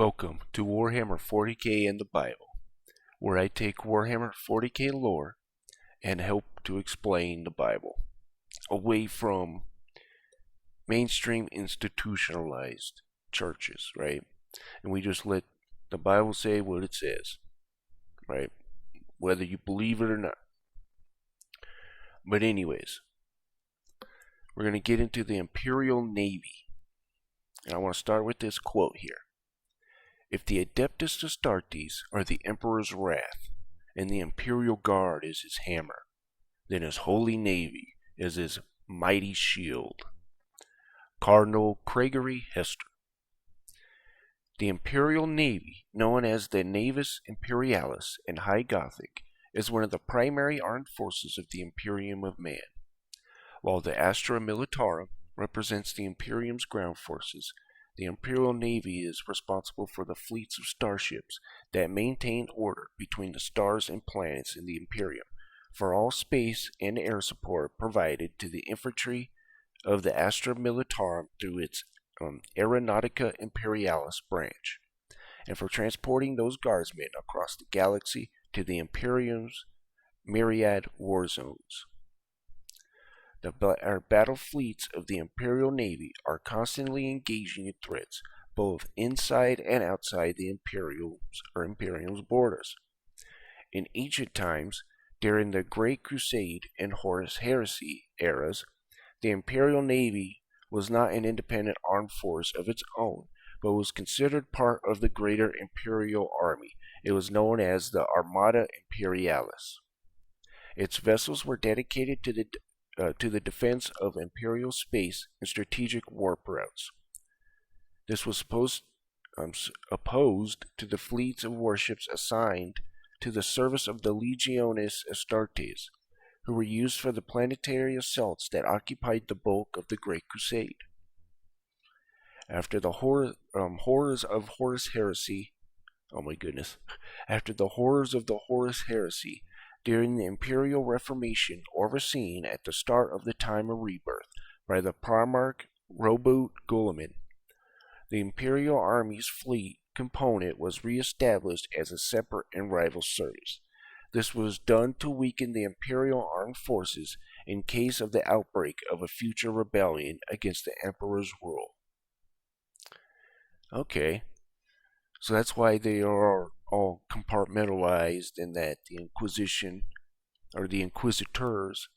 Welcome to Warhammer 40k and the Bible, where I take Warhammer 40k lore and help to explain the Bible away from mainstream institutionalized churches, right? And we just let the Bible say what it says, right? Whether you believe it or not. But anyways, we're going to get into the Imperial Navy. And I want to start with this quote here. If the Adeptus Astartes are the Emperor's wrath, and the Imperial Guard is his hammer, then his Holy Navy is his mighty shield. Cardinal Gregory Hester. The Imperial Navy, known as the Navis Imperialis in High Gothic, is one of the primary armed forces of the Imperium of Man. While the Astra Militarum represents the Imperium's ground forces, the Imperial Navy is responsible for the fleets of starships that maintain order between the stars and planets in the Imperium, for all space and air support provided to the infantry of the Astra Militarum through its Aeronautica Imperialis branch, and for transporting those guardsmen across the galaxy to the Imperium's myriad war zones. Our battle fleets of the Imperial Navy are constantly engaging in threats, both inside and outside the Imperium's borders. In ancient times, during the Great Crusade and Horus Heresy eras, the Imperial Navy was not an independent armed force of its own, but was considered part of the greater Imperial Army. It was known as the Armada Imperialis. Its vessels were dedicated to the defense of imperial space and strategic warp routes. This was opposed to the fleets of warships assigned to the service of the Legiones Astartes, who were used for the planetary assaults that occupied the bulk of the Great Crusade. After the horrors of Horus Heresy, during the Imperial Reformation, overseen at the start of the time of rebirth by the Primarch Robert Guilliman, the Imperial Army's fleet component was re-established as a separate and rival service. This was done to weaken the Imperial armed forces in case of the outbreak of a future rebellion against the Emperor's rule. Okay, so that's why they are all compartmentalized, in that the Inquisition, or the Inquisitors,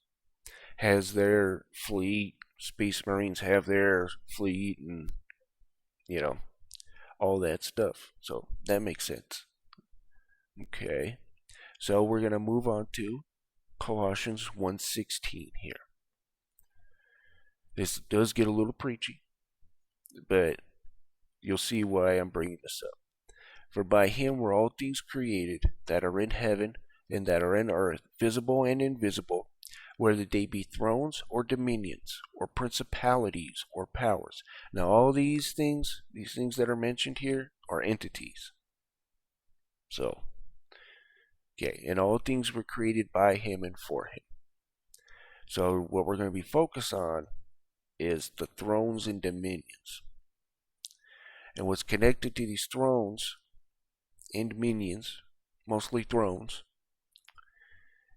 has their fleet, Space Marines have their fleet, and, all that stuff. So that makes sense. Okay, so we're going to move on to Colossians 1:16 here. This does get a little preachy, but you'll see why I'm bringing this up. For by him were all things created, that are in heaven and that are in earth, visible and invisible, whether they be thrones or dominions, or principalities or powers. Now all these things that are mentioned here, are entities. So, okay, and all things were created by him and for him. So what we're going to be focused on is the thrones and dominions. And what's connected to these thrones and dominions, mostly thrones,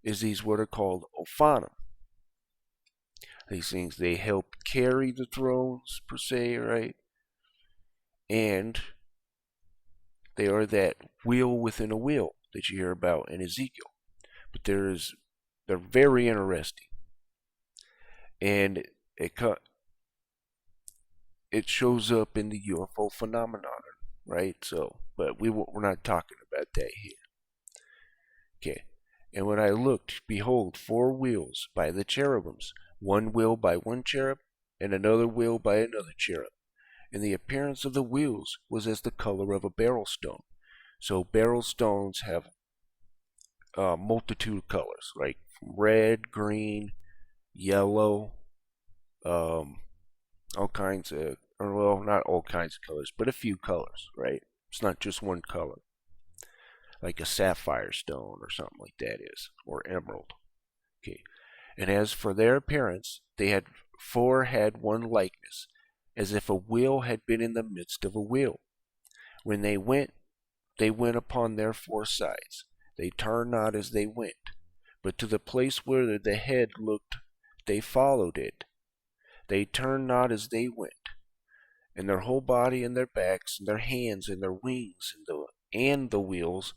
is these what are called Ophanim. These things, they help carry the thrones, per se, right? And they are that wheel within a wheel that you hear about in Ezekiel. But they're very interesting. And it shows up in the UFO phenomenon, right? So, but we're not talking about that here. Okay. And when I looked, behold, 4 wheels by the cherubims, one wheel by one cherub, and another wheel by another cherub. And the appearance of the wheels was as the color of a beryl stone. So beryl stones have a multitude of colors, right? From red, green, yellow, all kinds of, well, not all kinds of colors, but a few colors, right? It's not just one color, like a sapphire stone or something like that is, or emerald. Okay, and as for their appearance, they had 4 had one likeness, as if a wheel had been in the midst of a wheel, When they went upon their four sides. They turned not as they went, but to the place where the head looked, they followed it. They turned not as they went, and their whole body and their backs and their hands and their wings and the wheels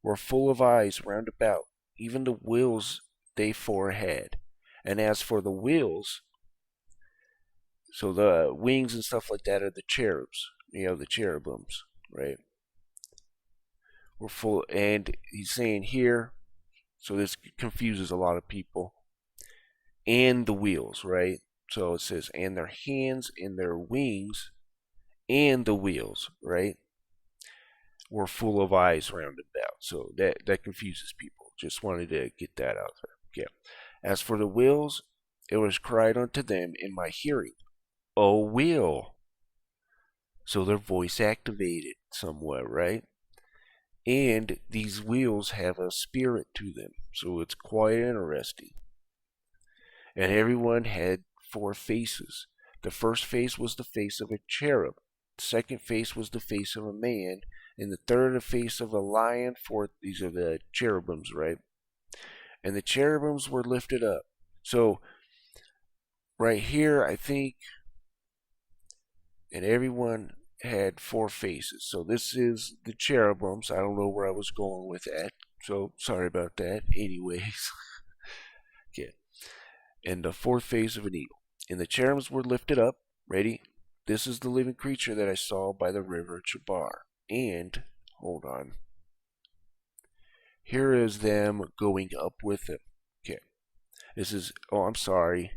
were full of eyes round about, even the wheels they four had. And as for the wheels, so the wings and stuff like that are the cherubs, the cherubims, right? We're full, and he's saying here, so this confuses a lot of people, and the wheels, right? So it says, and their hands and their wings and the wheels, right? Were full of eyes round about. So that confuses people. Just wanted to get that out there. Okay. As for the wheels, it was cried unto them in my hearing, O wheel. So they're voice activated somewhat, right? And these wheels have a spirit to them, so it's quite interesting. And everyone had four faces. The first face was the face of a cherub. The second face was the face of a man. And the third, the face of a lion. Fourth, these are the cherubims, right? And the cherubims were lifted up. So, right here, I think, and everyone had four faces. So this is the cherubims. I don't know where I was going with that. So sorry about that. Anyways. Okay. And the fourth face of an eagle. And the cherubims were lifted up. Ready? This is the living creature that I saw by the river Chabar. And, hold on. Here is them going up with him. Okay. This is, oh, I'm sorry.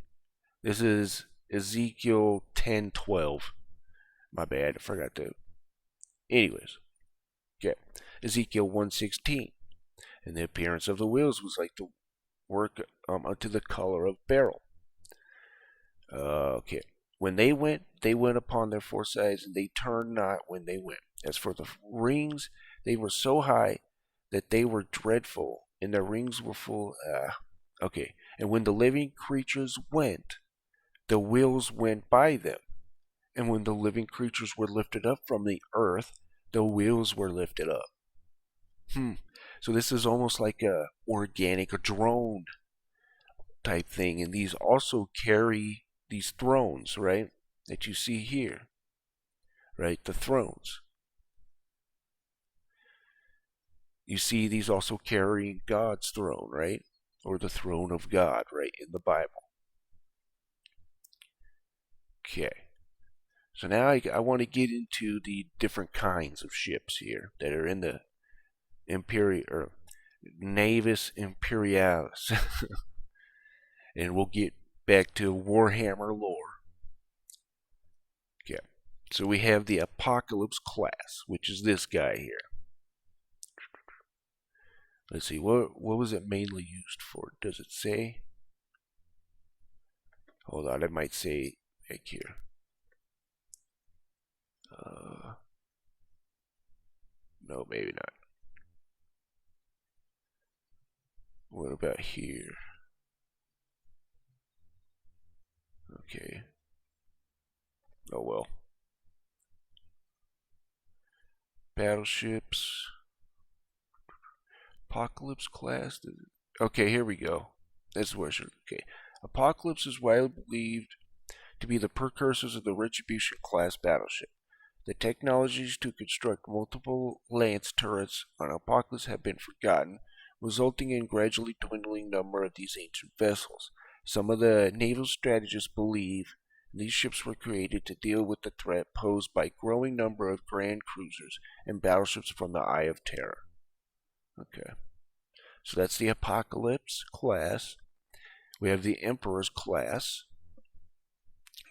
This is Ezekiel 10:12. My bad, I forgot to. Anyways, okay. Ezekiel 1:16. And the appearance of the wheels was like the work unto the color of beryl. Okay. When they went upon their four sides, and they turned not when they went. As for the rings, they were so high that they were dreadful, and their rings were full. Okay. And when the living creatures went, the wheels went by them. And when the living creatures were lifted up from the earth, the wheels were lifted up. So this is almost like a organic, a drone type thing. And these also carry these thrones, right? That you see here. Right? The thrones. You see these also carrying God's throne, right? Or the throne of God, right? In the Bible. Okay. So now I want to get into the different kinds of ships here that are in the Navis Imperialis. And we'll get back to Warhammer lore. Okay. So we have the Apocalypse class, which is this guy here. Let's see, what was it mainly used for? Does it say? Hold on, it might say back here. No, maybe not. What about here? Okay. Oh well. Battleships. Apocalypse class. Okay, here we go. That's where it should. Okay. Apocalypse is widely believed to be the precursors of the Retribution class battleship. The technologies to construct multiple lance turrets on Apocalypse have been forgotten, resulting in gradually dwindling number of these ancient vessels. Some of the naval strategists believe these ships were created to deal with the threat posed by a growing number of grand cruisers and battleships from the Eye of Terror. Okay. So that's the Apocalypse class. We have the Emperor's class.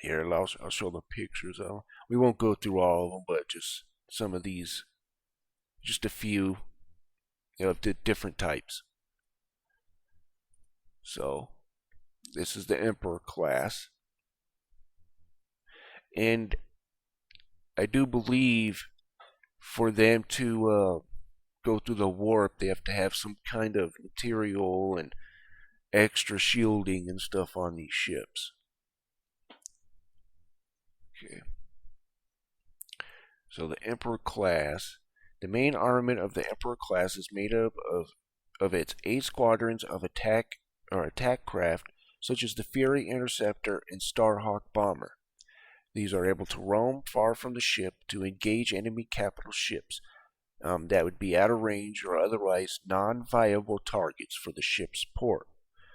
Here, I'll show the pictures of them. We won't go through all of them, but just some of these. Just a few of the different types. So, this is the Emperor class. And I do believe for them to go through the warp, they have to have some kind of material and extra shielding and stuff on these ships. Okay. So the Emperor class. The main armament of the Emperor class is made up of its 8 squadrons of attack craft, such as the Fury Interceptor and Starhawk Bomber. These are able to roam far from the ship to engage enemy capital ships that would be out of range or otherwise non-viable targets for the ship's port,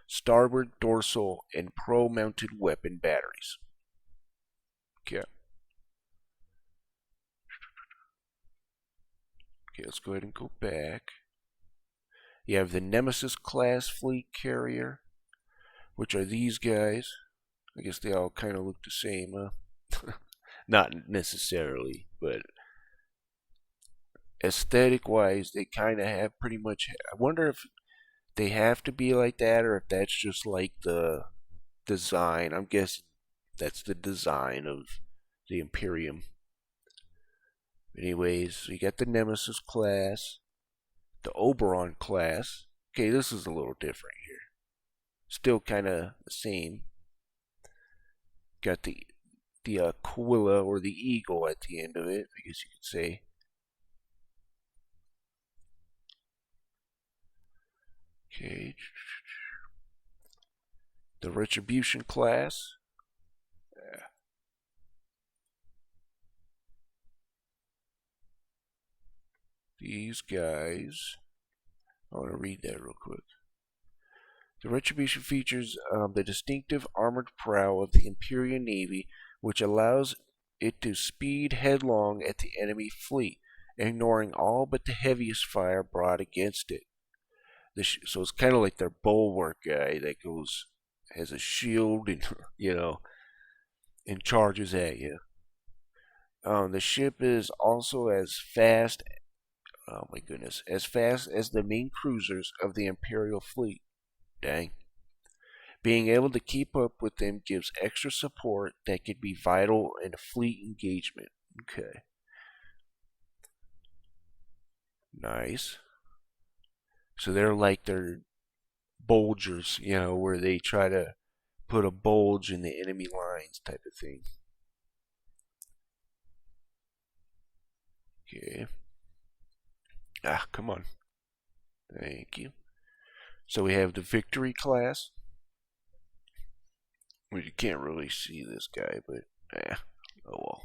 starboard, dorsal, and pro-mounted weapon batteries. Okay. Okay, let's go ahead and go back. You have the Nemesis class fleet carrier, which are these guys. I guess they all kind of look the same. Not necessarily, but aesthetic wise, they kind of have pretty much. I wonder if they have to be like that or if that's just like the design. I'm guessing that's the design of the Imperium. Anyways, so you got the Nemesis class, the Oberon class. Okay, this is a little different here. Still kind of the same. Got the Aquila or the eagle at the end of it, I guess you could say. Okay. The Retribution class. These guys. I want to read that real quick. The Retribution features the distinctive armored prow of the Imperial Navy, which allows it to speed headlong at the enemy fleet, ignoring all but the heaviest fire brought against it. So it's kind of like their bulwark guy that has a shield and and charges at you. The ship is also as fast. Oh my goodness, as fast as the main cruisers of the Imperial fleet. Dang. Being able to keep up with them gives extra support that could be vital in a fleet engagement. Okay. Nice. So they're like their bulgers, where they try to put a bulge in the enemy lines type of thing. Okay. Ah, come on. Thank you. So we have the Victory class. Well, you can't really see this guy, but oh well.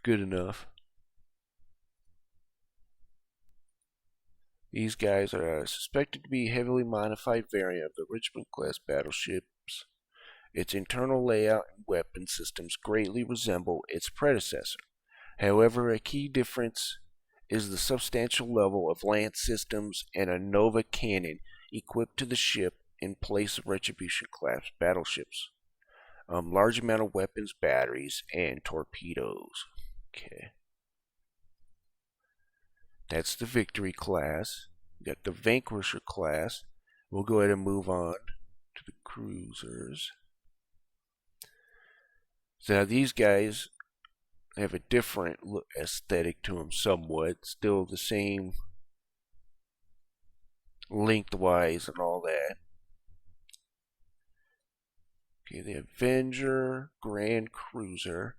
Good enough. These guys are suspected to be a heavily modified variant of the Richmond-class battleships. Its internal layout and weapon systems greatly resemble its predecessor. However, a key difference is the substantial level of lance systems and a Nova cannon equipped to the ship in place of Retribution-class battleships. Large amount of weapons, batteries, and torpedoes. Okay. That's the Victory class. We got the Vanquisher class. We'll go ahead and move on to the cruisers. So now these guys have a different aesthetic to them somewhat. Still the same lengthwise and all that. Okay, the Avenger Grand Cruiser.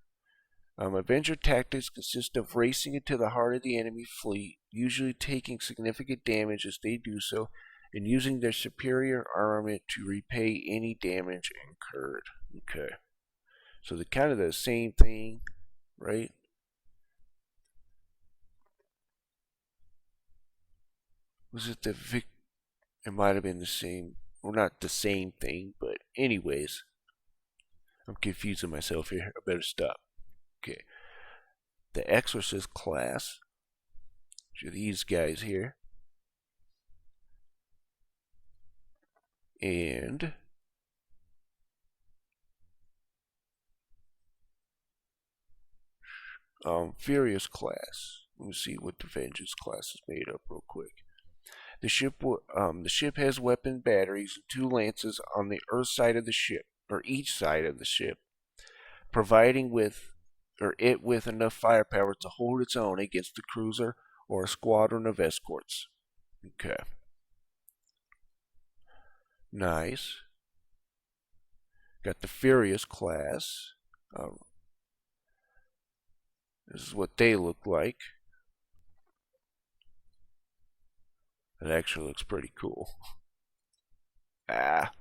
Avenger tactics consist of racing into the heart of the enemy fleet, usually taking significant damage as they do so, and using their superior armament to repay any damage incurred. Okay. So they're kind of the same thing, right? Was it the Vic? It might have been the same. Well, not the same thing, but anyways. I'm confusing myself here. I better stop. Okay. The Exorcist class. Which are these guys here. And Furious class. Let me see what the Vengeance class is made up real quick. The ship has weapon batteries and 2 lances on the earth side of the ship, or each side of the ship, providing it with enough firepower to hold its own against a cruiser or a squadron of escorts. Okay. Nice. Got the Furious class. This is what they look like. It actually looks pretty cool. Ah.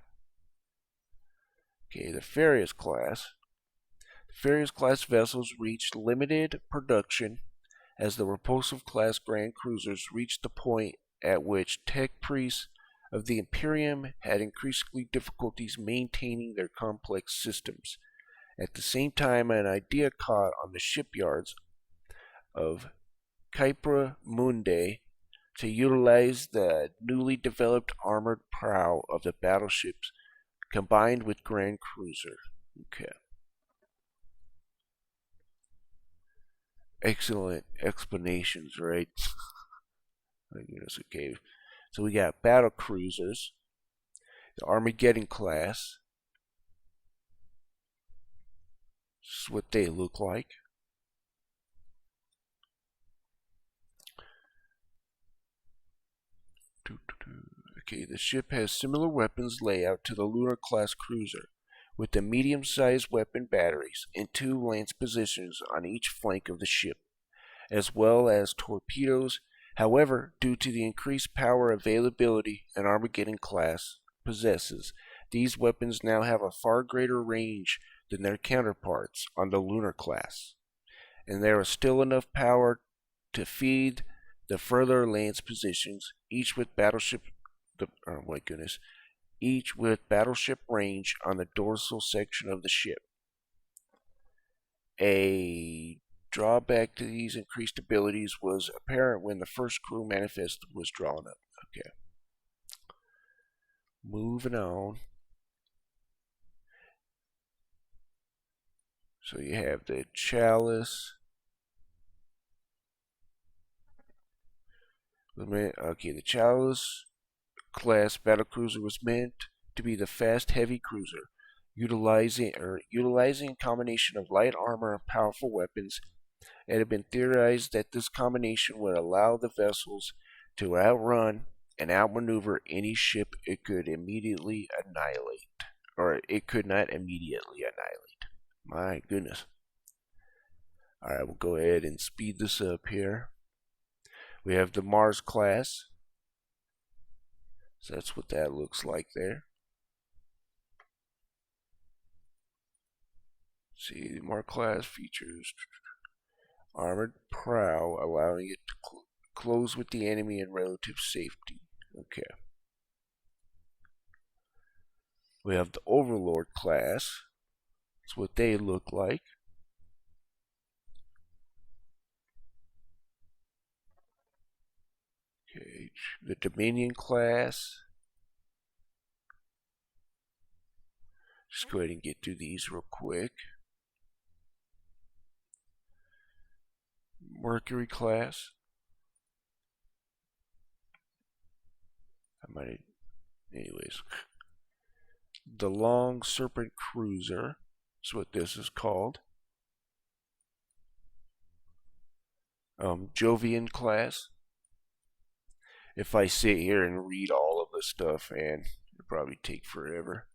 Okay, the Farius class. The Farius class vessels reached limited production as the repulsive class Grand Cruisers reached the point at which tech priests of the Imperium had increasingly difficulties maintaining their complex systems. At the same time, an idea caught on the shipyards of Kypra Mundi to utilize the newly developed armored prow of the battleships combined with Grand Cruiser. Okay. Excellent explanations, right? My goodness, okay. So we got battle cruisers, the Armageddon class. This is what they look like. Okay, the ship has similar weapons layout to the Lunar class cruiser, with the medium-sized weapon batteries and 2 lance positions on each flank of the ship, as well as torpedoes. However, due to the increased power availability an Armageddon class possesses, these weapons now have a far greater range than their counterparts on the Lunar class, and there is still enough power to feed the further lance positions, each with battleship each with battleship range on the dorsal section of the ship. A drawback to these increased abilities was apparent when the first crew manifest was drawn up. Okay. Moving on. So you have the Chalice. Okay, the Chalice class battlecruiser was meant to be the fast heavy cruiser, utilizing a combination of light armor and powerful weapons. It had been theorized that this combination would allow the vessels to outrun and outmaneuver any ship it could immediately annihilate. Or it could not immediately annihilate. My goodness. Alright, we'll go ahead and speed this up here. We have the Mars class. So that's what that looks like there. See, the Mars class features armored prow, allowing it to close with the enemy in relative safety. Okay. We have the Overlord class. That's what they look like. Okay, the Dominion class. Just go ahead and get through these real quick. Mercury class. Anyways. The Long Serpent Cruiser. That's what this is called. Jovian class. If I sit here and read all of this stuff, and it'll probably take forever.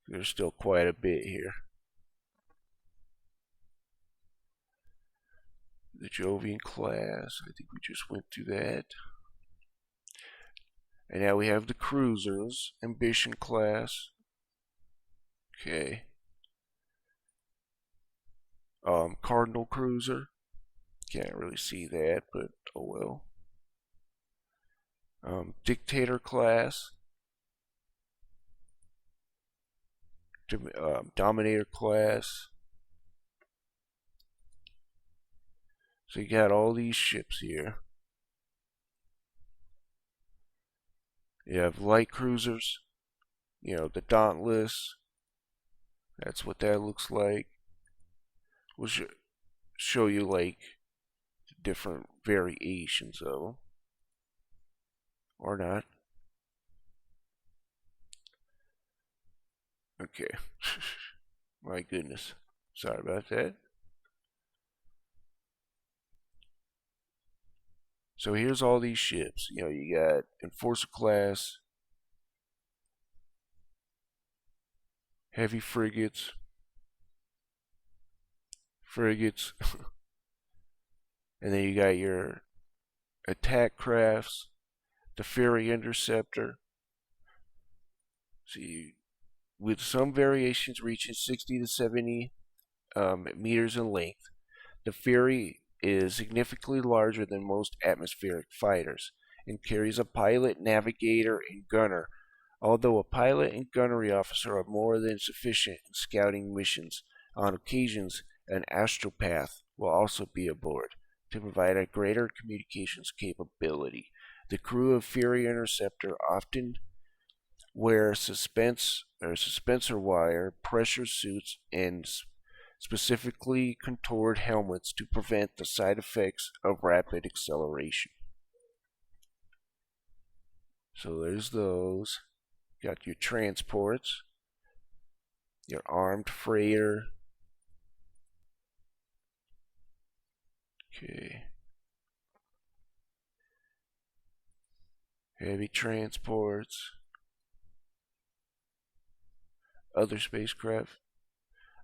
There's still quite a bit here. The Jovian class, I think we just went through that. And now we have the cruisers, Ambition class. Okay. Cardinal cruiser. Can't really see that, but oh well. Dictator class. Dominator class. So you got all these ships here. You have light cruisers. You know, the Dauntless. That's what that looks like. We'll show you like different variations of them. Or not. Okay. My goodness. Sorry about that. So here's all these ships. You know, you got Enforcer class, heavy frigates, And then you got your attack crafts, the Fury Interceptor. See, with some variations reaching 60 to 70 meters in length, the Fury is significantly larger than most atmospheric fighters and carries a pilot, navigator, and gunner. Although a pilot and gunnery officer are more than sufficient in scouting missions, on occasions an astropath will also be aboard to provide a greater communications capability. The crew of Fury Interceptor often wear suspensor wire, pressure suits, and specifically contoured helmets to prevent the side effects of rapid acceleration. So there's those. Got your transports, your armed freighter. Okay. Heavy transports. Other spacecraft.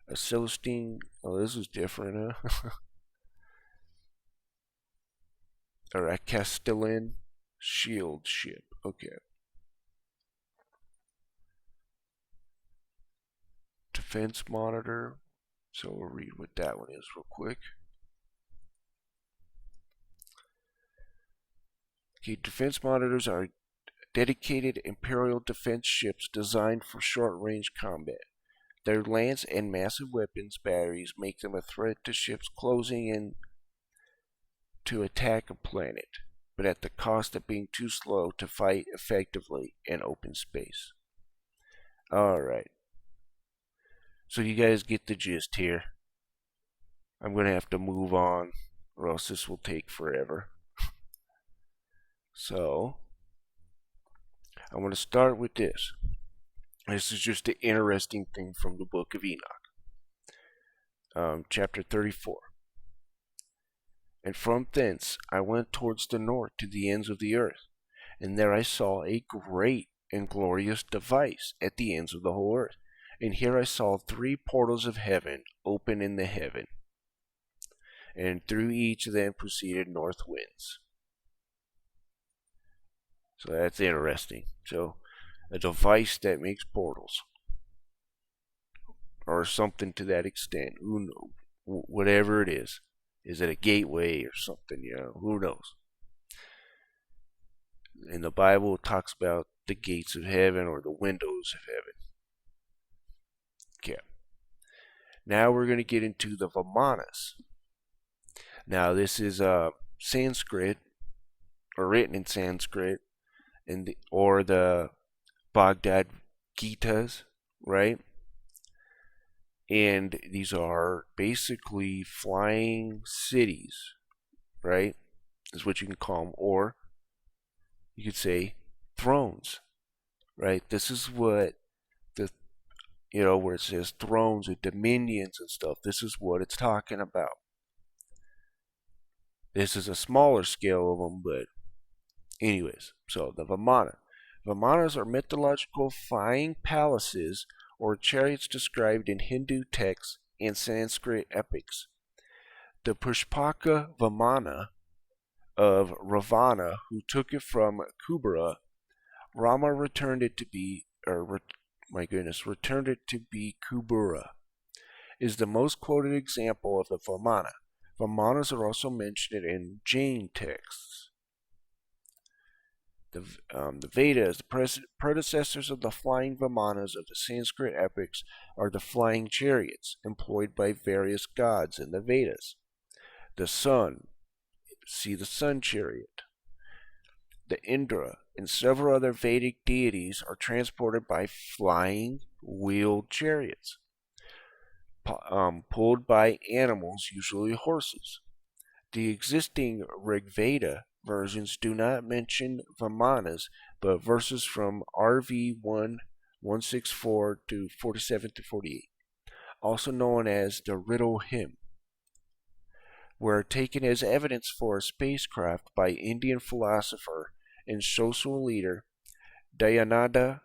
A Celestine. Oh, this is different, huh? Or a Castellan shield ship. Okay. Defense monitor. So we'll read what that one is real quick. Okay, defense monitors are dedicated Imperial defense ships designed for short-range combat. Their lance and massive weapons batteries make them a threat to ships closing in to attack a planet, but at the cost of being too slow to fight effectively in open space. Alright. So you guys get the gist here. I'm going to have to move on, or else this will take forever. So, I'm going to start with this. This is just an interesting thing from the Book of Enoch. Chapter 34. And from thence I went towards the north to the ends of the earth, and there I saw a great and glorious device at the ends of the whole earth. And here I saw 3 portals of heaven open in the heaven, and through each of them proceeded north winds. So that's interesting. So, a device that makes portals, or something to that extent. Who knows? Whatever it is. Is it a gateway or something? You know, who knows? In the Bible, it talks about the gates of heaven or the windows of heaven. Okay. Now we're going to get into the Vimanas. Now this is Sanskrit, or written in Sanskrit, or the Bhagavad Gitas, right? And these are basically flying cities, right? Is what you can call them, or you could say thrones, right? This is what the, where it says thrones and dominions and stuff, this is what it's talking about. This is a smaller scale of them, but anyways, so the Vimana. Vimanas are mythological flying palaces or chariots described in Hindu texts and Sanskrit epics. The Pushpaka Vimana of Ravana, who took it from Kubera, Rama returned it to be, returned it to be Kubera, is the most quoted example of the Vimana. Vimanas are also mentioned in Jain texts. The Vedas, the predecessors of the flying Vimanas of the Sanskrit epics, are the flying chariots employed by various gods in the Vedas. The sun, see the sun chariot. The Indra and several other Vedic deities are transported by flying wheeled chariots, pulled by animals, usually horses. The existing Rigveda versions do not mention Vimanas, but verses from RV 164 to 47 to 48, also known as the Riddle Hymn, were taken as evidence for a spacecraft by Indian philosopher and social leader Dayananda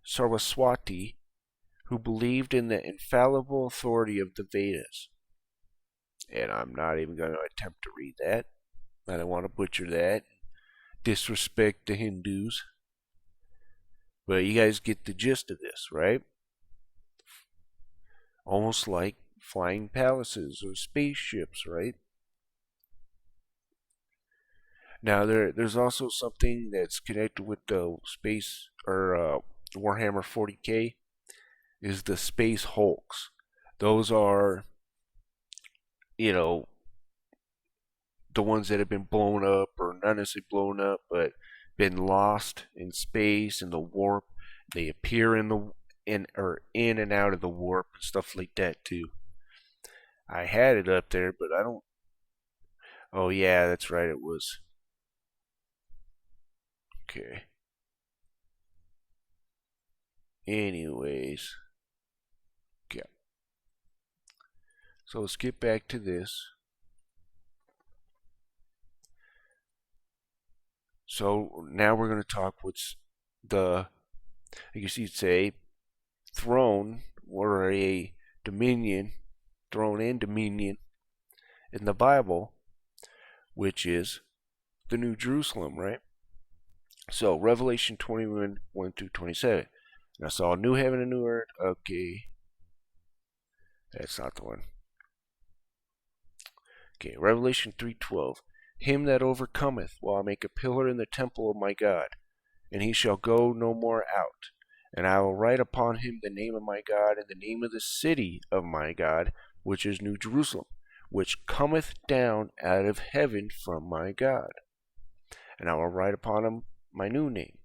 Saraswati, who believed in the infallible authority of the Vedas. and I'm not even going to attempt to read that. I don't want to butcher that, disrespect the Hindus. But you guys get the gist of this, right? Almost like flying palaces or spaceships, right? Now there's also something that's connected with the space or Warhammer 40k is the space hulks. Those are, you know, the ones that have been blown up, or not necessarily blown up, but been lost in space in the warp. They appear in and out of the warp and stuff like that too. I had it up there, but I don't. Oh yeah, that's right. It was okay. Anyways, okay. So let's get back to this. So now we're going to talk what's the, I guess you'd say, throne or a dominion, throne and dominion in the Bible, which is the New Jerusalem, right? So Revelation 21, 1 through 27. And I saw a new heaven and a new earth. Okay, that's not the one. Okay, Revelation 3:12. Him that overcometh will I make a pillar in the temple of my God, and he shall go no more out. And I will write upon him the name of my God and the name of the city of my God, which is New Jerusalem, which cometh down out of heaven from my God. And I will write upon him my new name.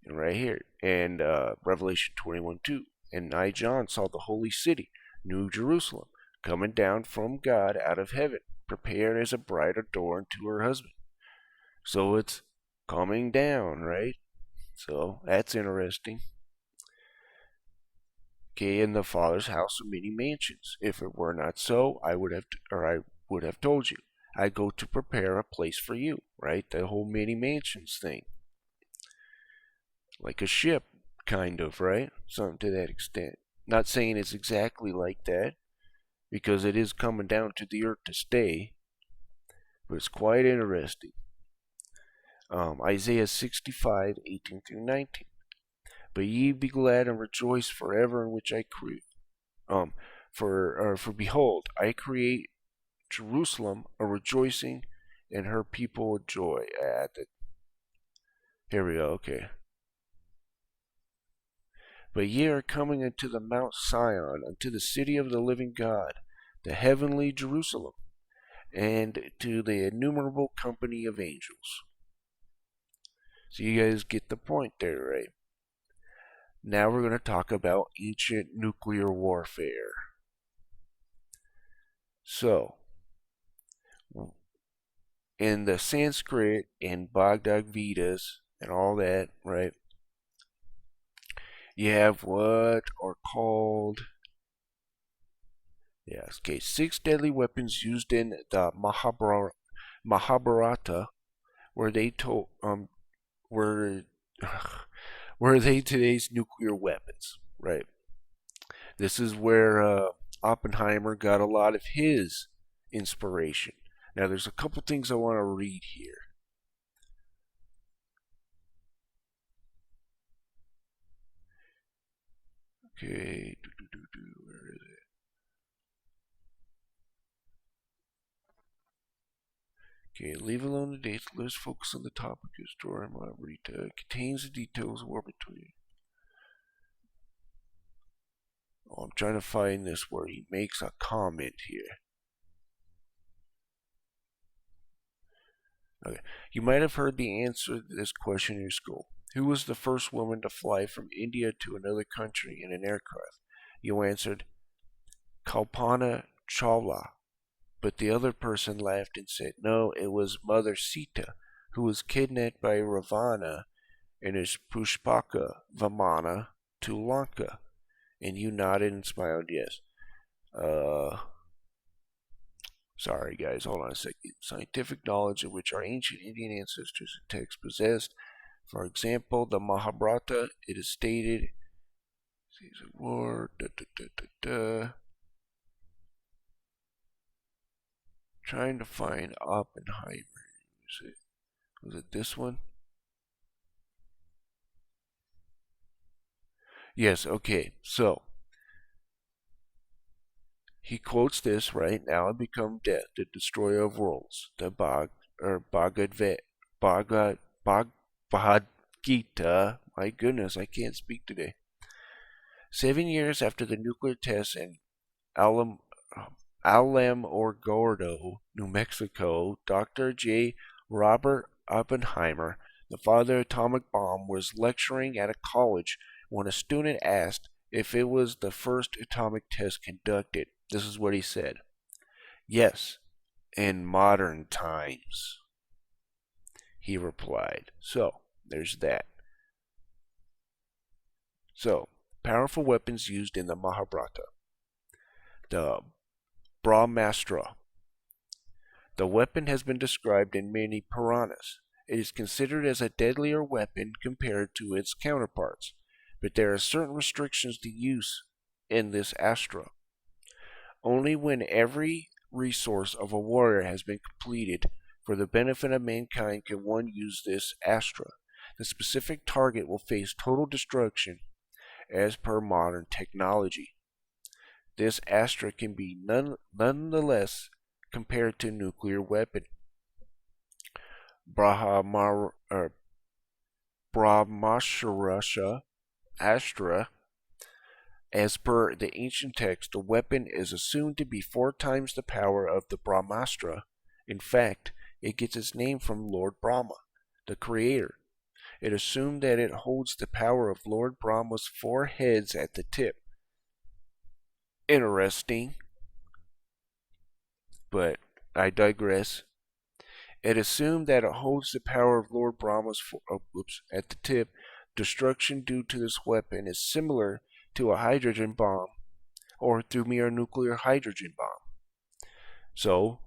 And right here, and Revelation 21:2. And I, John, saw the holy city, New Jerusalem, coming down from God out of heaven, prepared as a bride adorned to her husband. So it's coming down, right? So that's interesting. Okay, in the Father's house are many mansions. If it were not so, I would have told you. I go to prepare a place for you, right? The whole many mansions thing. Like a ship, kind of, right? Something to that extent. Not saying it's exactly like that, because it is coming down to the earth to stay, but it's quite interesting. Isaiah 65:18 through 19. But ye be glad and rejoice forever in which I create. For behold, I create Jerusalem a rejoicing, and her people a joy. Here we go. Okay. But ye are coming unto the Mount Sion, unto the city of the living God, the heavenly Jerusalem, and to the innumerable company of angels. So you guys get the point there, right? Now we're going to talk about ancient nuclear warfare. So, in the Sanskrit and Bhagavad Gita's and all that, right? You have what are called, yes, okay, 6 deadly weapons used in the Mahabharata, where they told were were they today's nuclear weapons, right? This is where Oppenheimer got a lot of his inspiration. Now, there's a couple things I want to read here. Okay, where is it? Okay, leave alone the dates. Let's focus on the topic of story Margarita. Contains the details of war between. Oh, I'm trying to find this where he makes a comment here. Okay, you might have heard the answer to this question in your school. Who was the first woman to fly from India to another country in an aircraft? You answered Kalpana Chawla. But the other person laughed and said, no, it was Mother Sita, who was kidnapped by Ravana and his Pushpaka Vamana to Lanka. And you nodded and smiled, yes. Sorry guys, hold on a second. Scientific knowledge of which our ancient Indian ancestors and texts possessed. For example, the Mahabharata, it is stated, war, Trying to find Oppenheimer. Was it this one? Yes, okay. So, he quotes this, right? Now I become death, the destroyer of worlds. The Bhagavad, Bhagavad Gita. My goodness, I can't speak today. 7 years after the nuclear tests in Alam, Alamogordo, New Mexico, Dr. J. Robert Oppenheimer, the father of the atomic bomb, was lecturing at a college when a student asked if it was the first atomic test conducted. This is what he said. Yes, in modern times, he replied. So, there's that. So, powerful weapons used in the Mahabharata. The Brahmastra. The weapon has been described in many Puranas. It is considered as a deadlier weapon compared to its counterparts, but there are certain restrictions to use in this astra. Only when every resource of a warrior has been completed for the benefit of mankind can one use this astra. The specific target will face total destruction as per modern technology. This astra can be nonetheless compared to nuclear weapon. Brahmastra Astra. As per the ancient text, the weapon is assumed to be 4 times the power of the Brahmastra. In fact, it gets its name from Lord Brahma, the creator. It assumed that it holds the power of Lord Brahma's 4 heads at the tip. Interesting, but I digress. It assumed that it holds the power of Lord Brahma's at the tip. Destruction due to this weapon is similar to a hydrogen bomb or thermonuclear hydrogen bomb. So,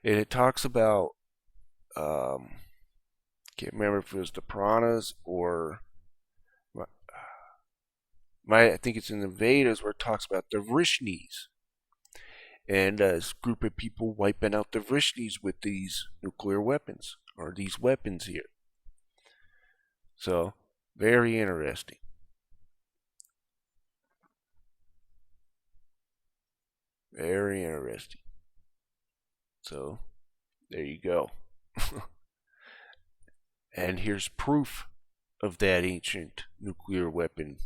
and it talks about, can't remember if it was the Puranas or I think it's in the Vedas where it talks about the Vrishnis. And a group of people wiping out the Vrishnis with these nuclear weapons, or these weapons here. So, very interesting. Very interesting. So, there you go. And here's proof of that ancient nuclear weapon,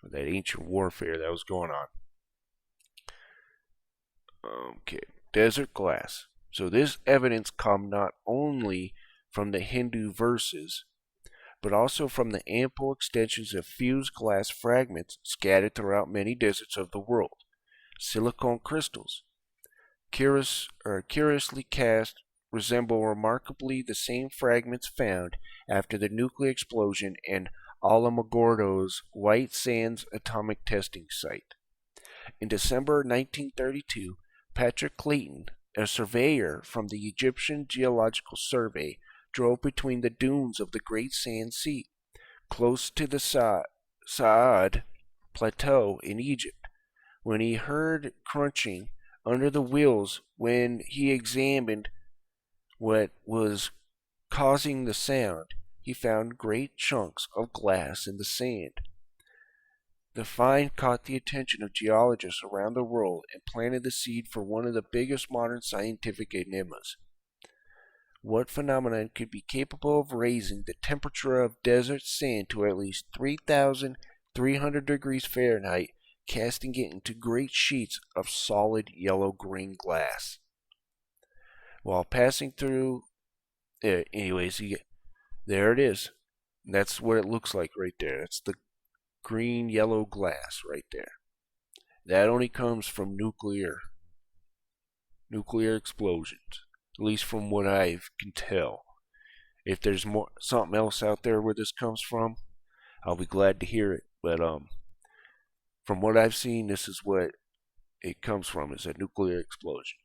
or that ancient warfare that was going on. Okay, desert glass. So this evidence come not only from the Hindu verses, but also from the ample extensions of fused glass fragments scattered throughout many deserts of the world. Silicon crystals, curiously cast, resemble remarkably the same fragments found after the nuclear explosion in Alamogordo's White Sands atomic testing site. In December 1932, Patrick Clayton, a surveyor from the Egyptian Geological Survey, drove between the dunes of the Great Sand Sea, close to the Saad Plateau in Egypt. When he heard crunching under the wheels, when he examined what was causing the sound, he found great chunks of glass in the sand. The find caught the attention of geologists around the world and planted the seed for one of the biggest modern scientific enigmas. What phenomenon could be capable of raising the temperature of desert sand to at least 3,300 degrees Fahrenheit, casting it into great sheets of solid yellow-green glass? While passing through, there it is. That's what it looks like right there. That's the green yellow glass right there. That only comes from nuclear explosions, at least from what I can tell. If there's something else out there where this comes from, I'll be glad to hear it. But from what I've seen, this is what it comes from, is a nuclear explosion.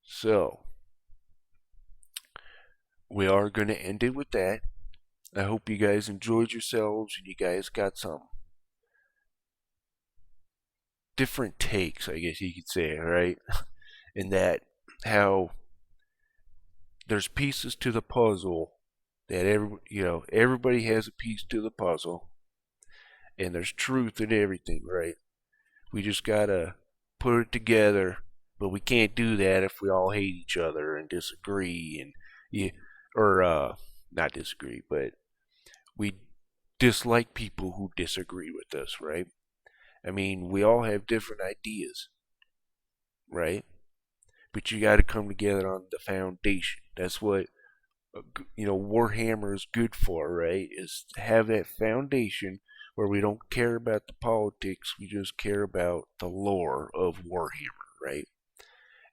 So we are going to end it with that. I hope you guys enjoyed yourselves and you guys got some different takes, I guess you could say, right? In that how there's pieces to the puzzle that everybody has a piece to the puzzle, and there's truth in everything, right? We just gotta put it together, but we can't do that if we all hate each other and disagree, and yeah, or not disagree, but we dislike people who disagree with us, right? I mean, we all have different ideas, right? But you got to come together on the foundation. That's what Warhammer is good for, right? Is to have that foundation where we don't care about the politics, we just care about the lore of Warhammer, right?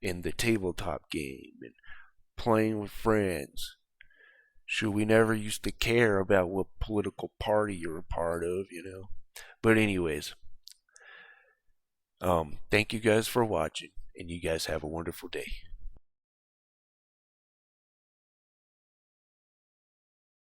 And the tabletop game and playing with friends. Sure, we never used to care about what political party you're a part of. But anyways, thank you guys for watching, and you guys have a wonderful day.